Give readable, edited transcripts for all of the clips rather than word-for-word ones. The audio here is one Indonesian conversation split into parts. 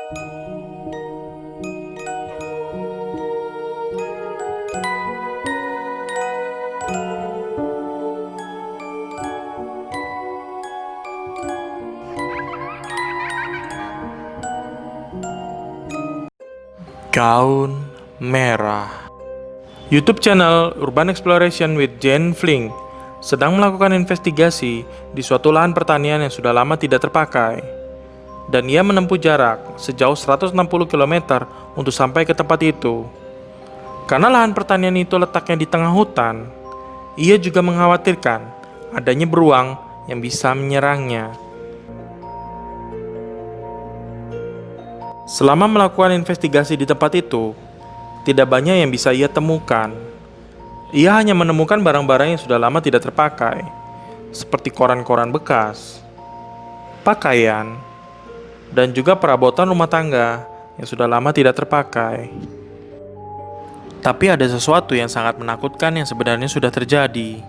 Gaun merah. YouTube channel Urban Exploration with Jane Fling sedang melakukan investigasi di suatu lahan pertanian yang sudah lama tidak terpakai. Dan ia menempuh jarak sejauh 160 km untuk sampai ke tempat itu. Karena lahan pertanian itu letaknya di tengah hutan, ia juga mengkhawatirkan adanya beruang yang bisa menyerangnya. Selama melakukan investigasi di tempat itu, tidak banyak yang bisa ia temukan. Ia hanya menemukan barang-barang yang sudah lama tidak terpakai, seperti koran-koran bekas, pakaian, dan juga perabotan rumah tangga yang sudah lama tidak terpakai. Tapi ada sesuatu yang sangat menakutkan yang sebenarnya sudah terjadi.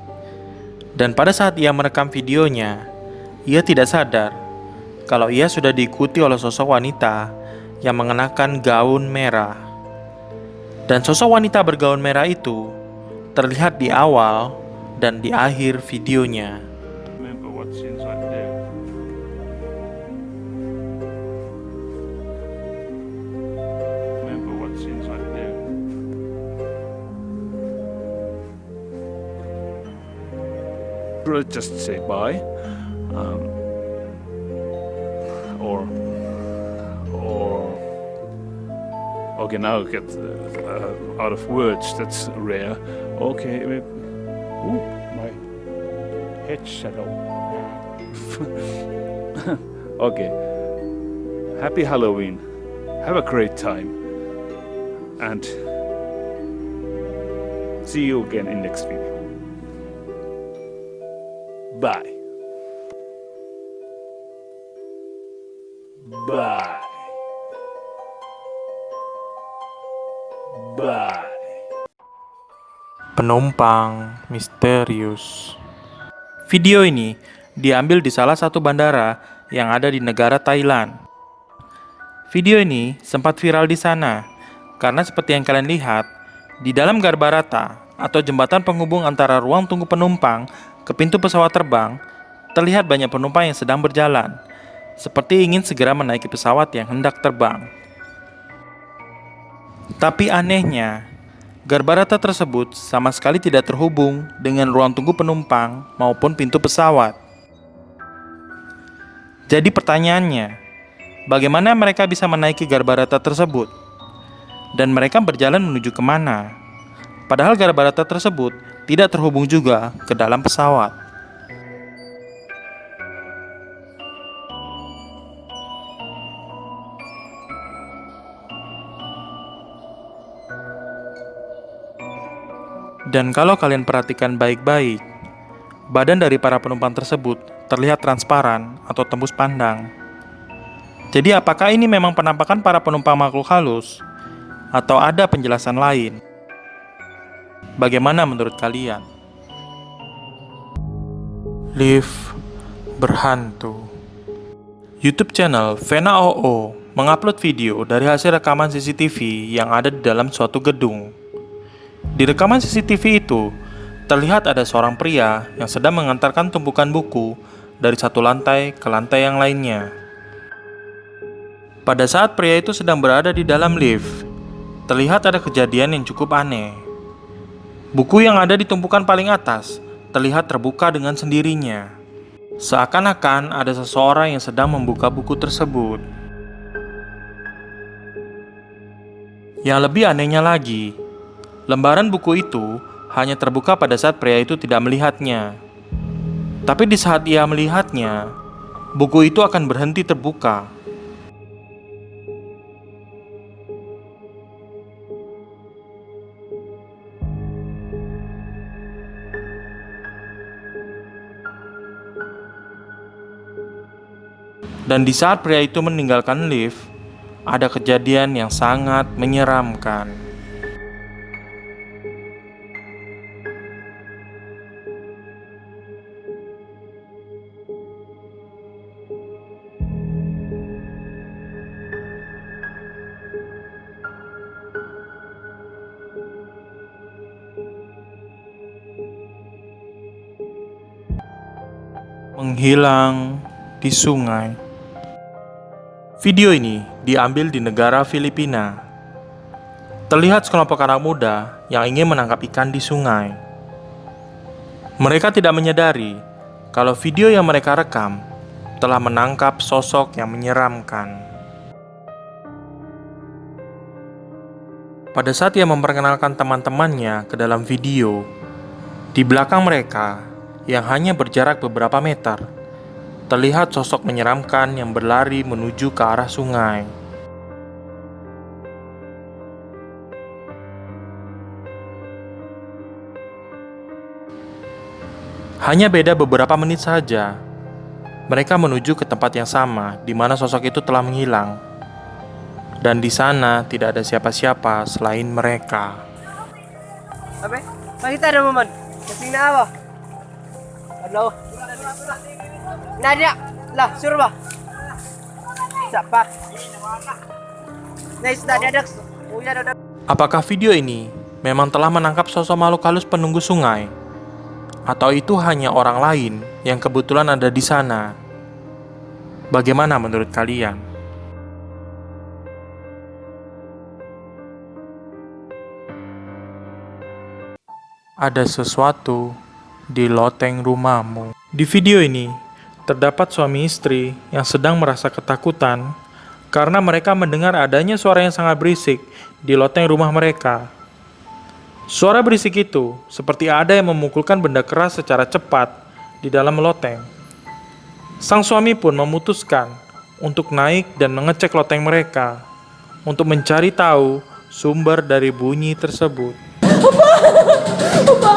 Dan pada saat ia merekam videonya, ia tidak sadar kalau ia sudah diikuti oleh sosok wanita yang mengenakan gaun merah. Dan sosok wanita bergaun merah itu terlihat di awal dan di akhir videonya. Remember what's inside there. Remember what's inside there. Just say bye, or okay. Now I get out of words. That's rare. Okay, ooh, my head shadow. Okay. Happy Halloween. Have a great time. And see you again in next video. Bye. Bye. Bye. Penumpang misterius. Video ini diambil di salah satu bandara yang ada di negara Thailand. Video ini sempat viral di sana karena seperti yang kalian lihat, di dalam Garbarata atau jembatan penghubung antara ruang tunggu penumpang ke pintu pesawat terbang, terlihat banyak penumpang yang sedang berjalan, seperti ingin segera menaiki pesawat yang hendak terbang. Tapi anehnya, Garbarata tersebut sama sekali tidak terhubung dengan ruang tunggu penumpang maupun pintu pesawat. Jadi pertanyaannya, bagaimana mereka bisa menaiki Garbarata tersebut? Dan mereka berjalan menuju kemana? Padahal Garbarata tersebut tidak terhubung juga ke dalam pesawat. Dan kalau kalian perhatikan baik-baik, badan dari para penumpang tersebut terlihat transparan atau tembus pandang. Jadi apakah ini memang penampakan para penumpang makhluk halus? Atau ada penjelasan lain? Bagaimana menurut kalian? Lift berhantu. YouTube channel Vena OO mengupload video dari hasil rekaman CCTV yang ada di dalam suatu gedung. Di rekaman CCTV itu, terlihat ada seorang pria yang sedang mengantarkan tumpukan buku dari satu lantai ke lantai yang lainnya. Pada saat pria itu sedang berada di dalam lift, terlihat ada kejadian yang cukup aneh. Buku yang ada di tumpukan paling atas terlihat terbuka dengan sendirinya. Seakan-akan ada seseorang yang sedang membuka buku tersebut. Yang lebih anehnya lagi, lembaran buku itu hanya terbuka pada saat pria itu tidak melihatnya. Tapi di saat ia melihatnya, buku itu akan berhenti terbuka. Dan di saat pria itu meninggalkan lift, ada kejadian yang sangat menyeramkan. menghilang di sungai. Video ini diambil di negara Filipina. Terlihat sekelompok anak muda yang ingin menangkap ikan di sungai. Mereka tidak menyadari kalau video yang mereka rekam telah menangkap sosok yang menyeramkan. Pada saat ia memperkenalkan teman-temannya ke dalam video, di belakang mereka yang hanya berjarak beberapa meter, terlihat sosok menyeramkan yang berlari menuju ke arah sungai. Hanya beda beberapa menit saja, mereka menuju ke tempat yang sama di mana sosok itu telah menghilang. Dan di sana tidak ada siapa-siapa selain mereka. Apa? Makita ada momen. Kasing na apa? Ano? Nadia, lah suruh bah. Siapa? Nice Nadia dak. Uya dak. Apakah video ini memang telah menangkap sosok makhluk halus penunggu sungai? Atau itu hanya orang lain yang kebetulan ada di sana? Bagaimana menurut kalian? Ada sesuatu di loteng rumahmu. Di video ini, terdapat suami istri yang sedang merasa ketakutan karena mereka mendengar adanya suara yang sangat berisik di loteng rumah mereka. Suara berisik itu seperti ada yang memukulkan benda keras secara cepat di dalam loteng. Sang suami pun memutuskan untuk naik dan mengecek loteng mereka untuk mencari tahu sumber dari bunyi tersebut. Apa?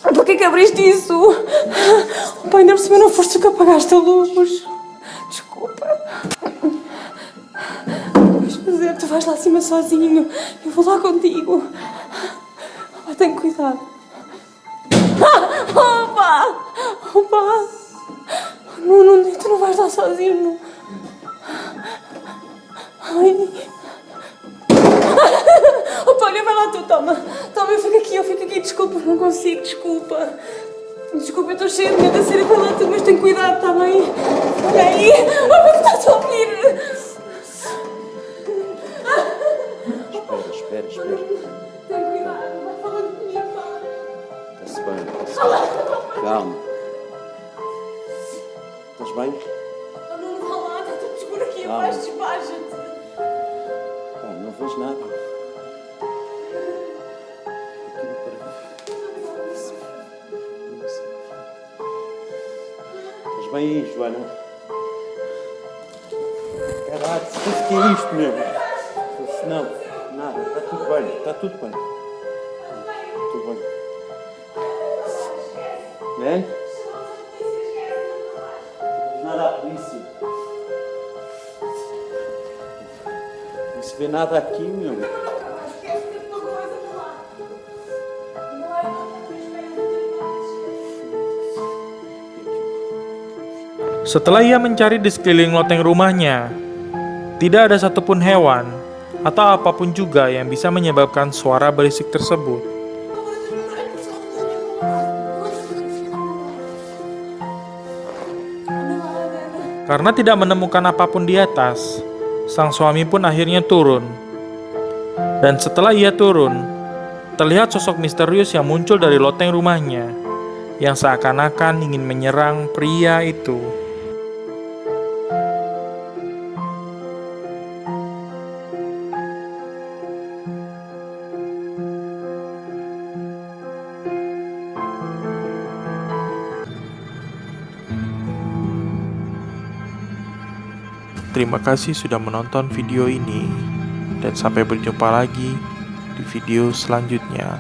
Ano? Por que abriste isso? Opa, ainda por cima não foste tu que apagaste a luz. Desculpa. Vais fazer, tu vais lá acima sozinho. Eu vou lá contigo. Opa, tem cuidado. Opa! Não, tu não vais lá sozinho. Ai. Opa, olha, vai lá tu, toma, eu fico aqui, desculpa, não consigo, desculpa, eu estou cheia de medo a sério, vai lá tu, mas tem cuidado, tá bem? Olha aí, olha que estás a ouvir. Espera. Tem cuidado, vai falando comigo, pá. Está-se bem. Calma. Estás bem? Não vá lá, está tudo escuro aqui Calma. abaixo, despacha-te. Não vejo nada. Aquilo parece. Estás bem aí, Joana? Caralho, o que é isto mesmo? Não, nada, está tudo bem, está tudo bem. Tudo bem. Né? Nada à polícia. Não se vê nada aqui, meu. Setelah ia mencari di sekeliling loteng rumahnya, tidak ada satupun hewan atau apapun juga yang bisa menyebabkan suara berisik tersebut. Karena tidak menemukan apapun di atas, sang suami pun akhirnya turun. Dan setelah ia turun, terlihat sosok misterius yang muncul dari loteng rumahnya, yang seakan-akan ingin menyerang pria itu. Terima kasih sudah menonton video ini, dan sampai berjumpa lagi di video selanjutnya.